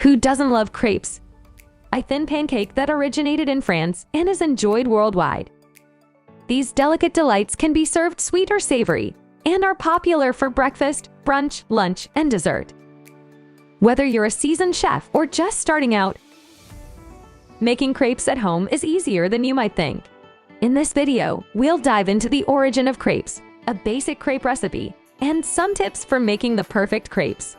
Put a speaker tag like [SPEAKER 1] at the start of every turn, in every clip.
[SPEAKER 1] Who doesn't love crepes? A thin pancake that originated in France and is enjoyed worldwide. These delicate delights can be served sweet or savory and are popular for breakfast, brunch, lunch, and dessert. Whether you're a seasoned chef or just starting out, making crepes at home is easier than you might think. In this video, we'll dive into the origin of crepes, a basic crepe recipe, and some tips for making the perfect crepes.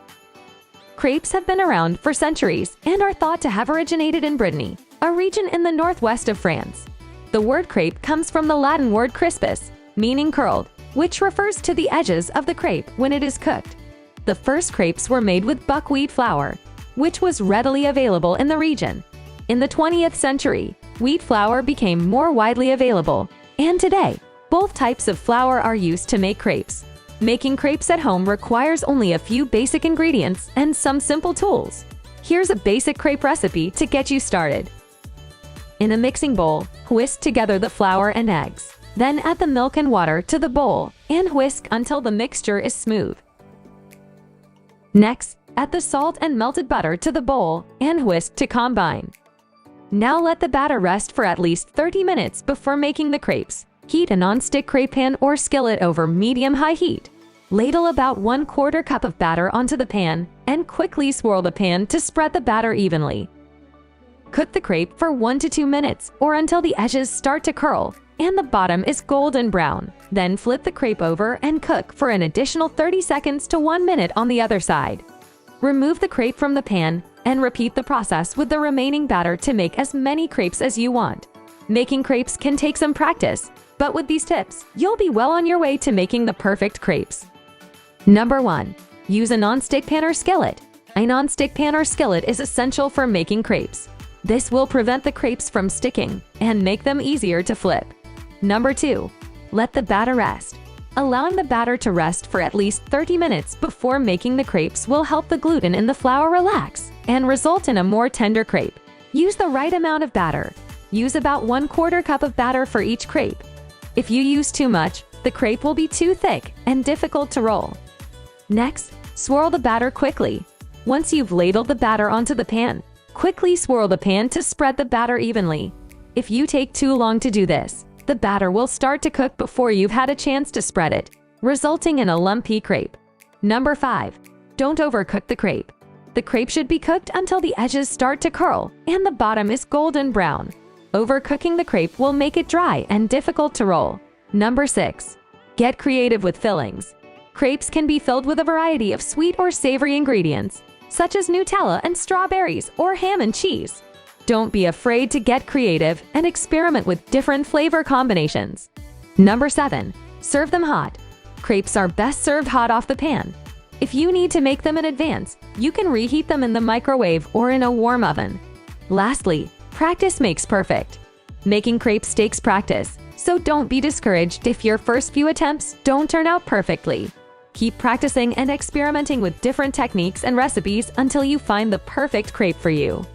[SPEAKER 1] Crepes have been around for centuries and are thought to have originated in Brittany, a region in the northwest of France. The word crepe comes from the Latin word crispus, meaning curled, which refers to the edges of the crepe when it is cooked. The first crepes were made with buckwheat flour, which was readily available in the region. In the 20th century, wheat flour became more widely available, and today, both types of flour are used to make crepes. Making crepes at home requires only a few basic ingredients and some simple tools. Here's a basic crepe recipe to get you started. In a mixing bowl, whisk together the flour and eggs. Then add the milk and water to the bowl and whisk until the mixture is smooth. Next, add the salt and melted butter to the bowl and whisk to combine. Now let the batter rest for at least 30 minutes before making the crepes. Heat a nonstick crepe pan or skillet over medium-high heat. Ladle about 1/4 cup of batter onto the pan and quickly swirl the pan to spread the batter evenly. Cook the crepe for 1 to 2 minutes or until the edges start to curl and the bottom is golden brown. Then flip the crepe over and cook for an additional 30 seconds to 1 minute on the other side. Remove the crepe from the pan and repeat the process with the remaining batter to make as many crepes as you want. Making crepes can take some practice, but with these tips, you'll be well on your way to making the perfect crepes. Number 1. Use a nonstick pan or skillet. A nonstick pan or skillet is essential for making crepes. This will prevent the crepes from sticking and make them easier to flip. Number 2. Let the batter rest. Allowing the batter to rest for at least 30 minutes before making the crepes will help the gluten in the flour relax and result in a more tender crepe. Use the right amount of batter. Use about 1/4 cup of batter for each crepe. If you use too much, the crepe will be too thick and difficult to roll. Next, swirl the batter quickly. Once you've ladled the batter onto the pan, quickly swirl the pan to spread the batter evenly. If you take too long to do this, the batter will start to cook before you've had a chance to spread it, resulting in a lumpy crepe. Number 5. Don't overcook the crepe. The crepe should be cooked until the edges start to curl and the bottom is golden brown. Overcooking the crepe will make it dry and difficult to roll. Number 6. Get creative with fillings. Crepes can be filled with a variety of sweet or savory ingredients, such as Nutella and strawberries or ham and cheese. Don't be afraid to get creative and experiment with different flavor combinations. Number 7. Serve them hot. Crepes are best served hot off the pan. If you need to make them in advance, you can reheat them in the microwave or in a warm oven. Lastly, practice makes perfect. Making crepes takes practice, so don't be discouraged if your first few attempts don't turn out perfectly. Keep practicing and experimenting with different techniques and recipes until you find the perfect crepe for you.